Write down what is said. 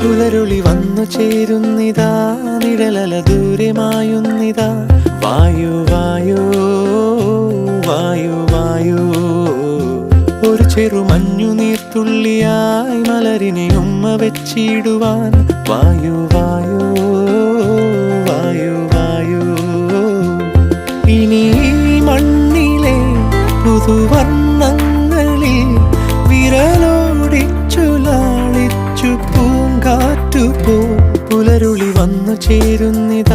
പുലരുളി വന്നു ചേരുന്നിതാ, നിഴലല ദൂരെ മായുന്നിതാ. വായു വായു വായു വായു, ഒരു ചെറു മഞ്ഞു നീർത്തുള്ളിയായി മലരിനെ ഉമ്മ വെച്ചിടുവാൻ. വായു വായു വായു വായു, ഇനി മണ്ണിലെ പുതുവർണ്ണങ്ങളിൽ വിരലോടിച്ചു ലാളിച്ചു പൂങ്കാറ്റു പോ. പുലരുളി വന്നു ചേരുന്നിതാ,